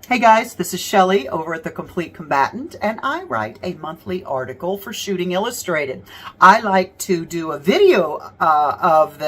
Hey guys, this is Shelly over at The Complete Combatant, and I write a monthly article for Shooting Illustrated. I like to do a video of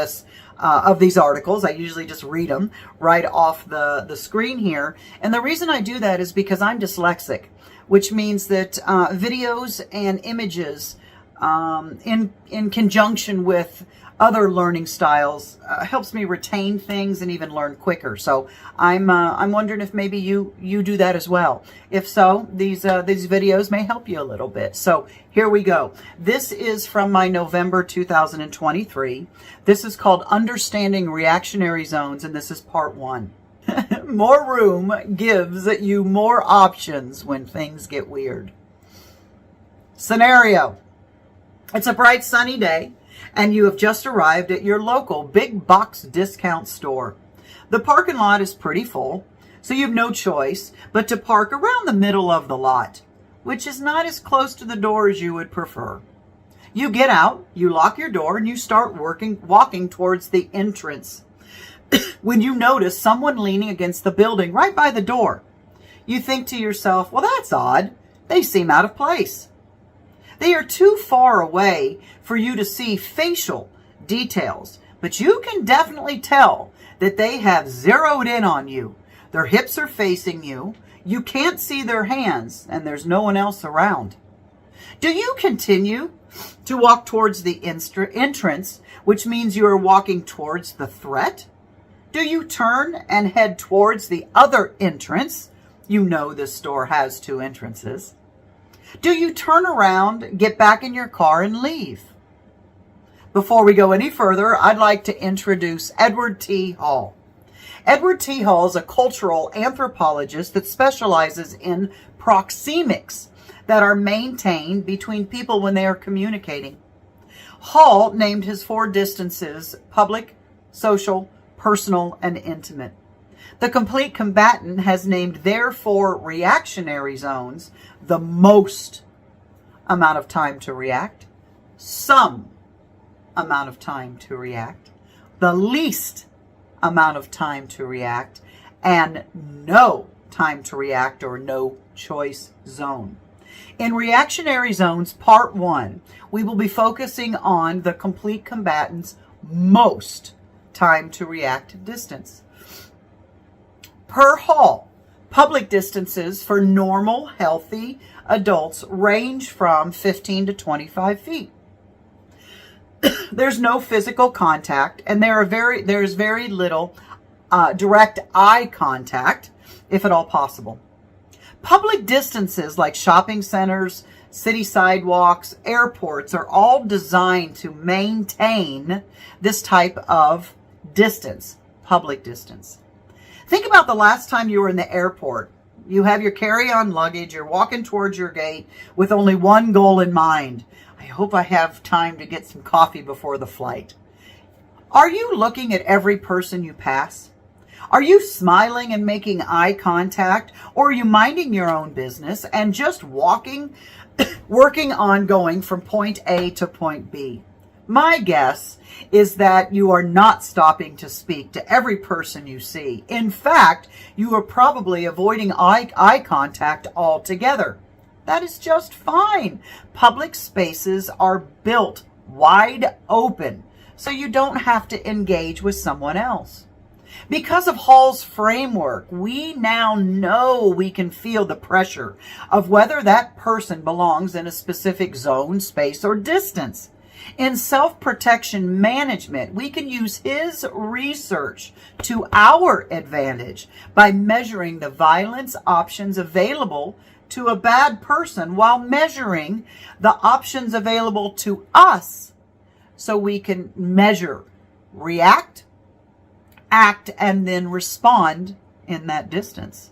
these articles. I usually just read them right off the screen here. And the reason I do that is because I'm dyslexic, which means that videos and images in conjunction with other learning styles helps me retain things and even learn quicker. So I'm wondering if maybe you do that as well. If so, these videos may help you a little bit. So here we go. This is from my November 2023. This is called Understanding Reactionary Zones, and this is part 1. More room gives you more options when things get weird. Scenario. It's a bright sunny day, and you have just arrived at your local big box discount store. The parking lot is pretty full, so you have no choice but to park around the middle of the lot, which is not as close to the door as you would prefer. You get out, you lock your door, and you start walking towards the entrance when you notice someone leaning against the building right by the door. You think to yourself, well, that's odd. They seem out of place. They are too far away for you to see facial details, but you can definitely tell that they have zeroed in on you. Their hips are facing you. You can't see their hands, and there's no one else around. Do you continue to walk towards the entrance, which means you are walking towards the threat? Do you turn and head towards the other entrance? You know this store has 2 entrances. Do you turn around, get back in your car, and leave? Before we go any further, I'd like to introduce Edward T. Hall. Edward T. Hall is a cultural anthropologist that specializes in proxemics that are maintained between people when they are communicating. Hall named his 4 distances: public, social, personal, and intimate. The Complete Combatant has named their 4 reactionary zones: the most amount of time to react, some amount of time to react, the least amount of time to react, and no time to react or no choice zone. In Reactionary Zones Part 1, we will be focusing on the Complete Combatant's most time to react distance. Per Hall, public distances for normal, healthy adults range from 15 to 25 feet. There's no physical contact, and there's very little direct eye contact, if at all possible. Public distances like shopping centers, city sidewalks, airports are all designed to maintain this type of distance, public distance. Think about the last time you were in the airport. You have your carry-on luggage, you're walking towards your gate with only one goal in mind. I hope I have time to get some coffee before the flight. Are you looking at every person you pass? Are you smiling and making eye contact? Or are you minding your own business and just working on going from point A to point B? My guess is that you are not stopping to speak to every person you see. In fact, you are probably avoiding eye contact altogether. That is just fine. Public spaces are built wide open, so you don't have to engage with someone else. Because of Hall's framework, we now know we can feel the pressure of whether that person belongs in a specific zone, space, or distance. In self-protection management, we can use his research to our advantage by measuring the violence options available to a bad person while measuring the options available to us, so we can measure, react, act, and then respond in that distance.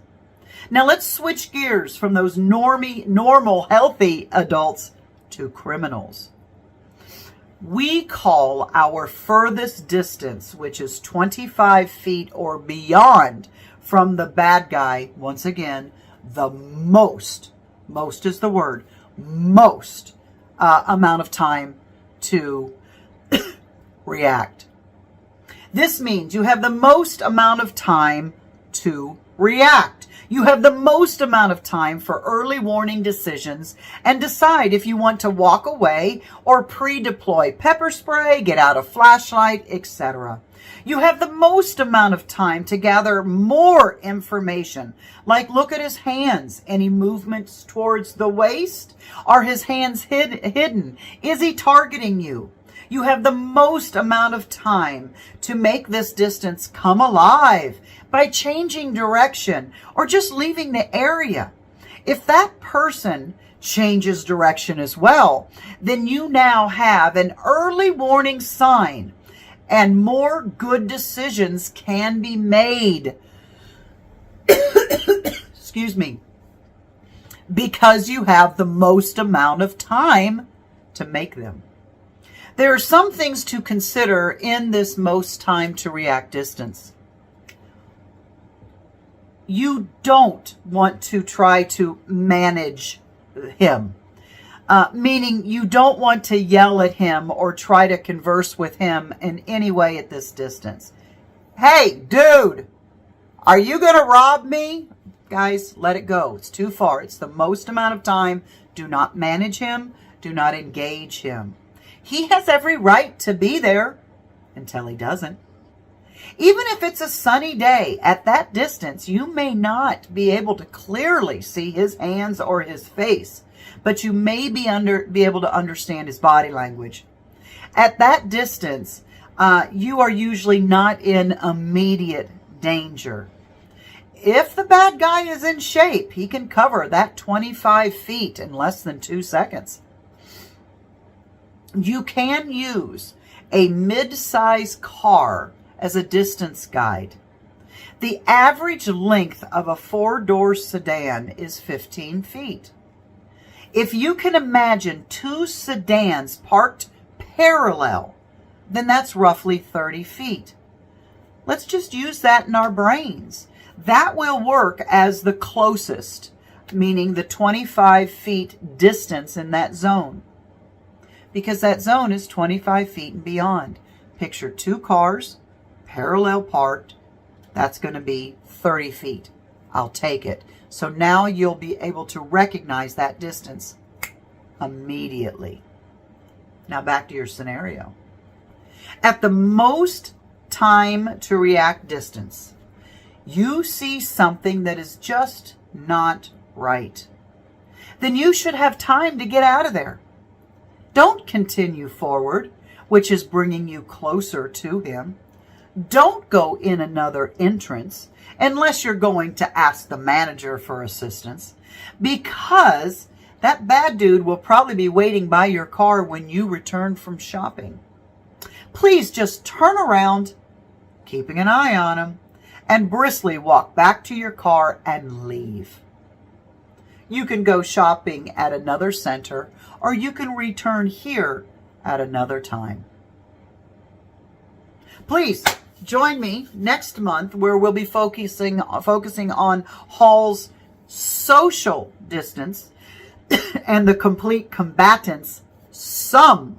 Now let's switch gears from those normal, healthy adults to criminals. We call our furthest distance, which is 25 feet or beyond from the bad guy, once again, the most is the word, most amount of time to react. This means you have the most amount of time to react. You have the most amount of time for early warning decisions and decide if you want to walk away or pre-deploy pepper spray, get out a flashlight, etc. You have the most amount of time to gather more information, like look at his hands. Any movements towards the waist? Are his hands hidden? Is he targeting you? You have the most amount of time to make this distance come alive by changing direction or just leaving the area. If that person changes direction as well, then you now have an early warning sign and more good decisions can be made. Excuse me. Because you have the most amount of time to make them. There are some things to consider in this most time to react distance. You don't want to try to manage him. Meaning you don't want to yell at him or try to converse with him in any way at this distance. Hey, dude, are you going to rob me? Guys, let it go. It's too far. It's the most amount of time. Do not manage him. Do not engage him. He has every right to be there until he doesn't. Even if it's a sunny day, at that distance, you may not be able to clearly see his hands or his face, but you may be able to understand his body language. At that distance, you are usually not in immediate danger. If the bad guy is in shape, he can cover that 25 feet in less than 2 seconds. You can use a mid-size car as a distance guide. The average length of a 4-door sedan is 15 feet. If you can imagine 2 sedans parked parallel, then that's roughly 30 feet. Let's just use that in our brains. That will work as the closest, meaning the 25 feet distance in that zone. Because that zone is 25 feet and beyond. Picture 2 cars, parallel parked. That's going to be 30 feet. I'll take it. So now you'll be able to recognize that distance immediately. Now back to your scenario. At the most time to react distance, you see something that is just not right. Then you should have time to get out of there. Don't continue forward, which is bringing you closer to him. Don't go in another entrance unless you're going to ask the manager for assistance, because that bad dude will probably be waiting by your car when you return from shopping. Please just turn around, keeping an eye on him, and briskly walk back to your car and leave. You can go shopping at another center, or you can return here at another time. Please join me next month where we'll be focusing on Hall's social distance and the complete combatant's some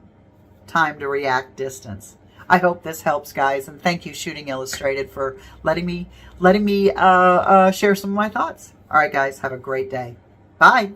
time to react distance. I hope this helps, guys, and thank you, Shooting Illustrated, for letting me share some of my thoughts. All right, guys, have a great day. Bye.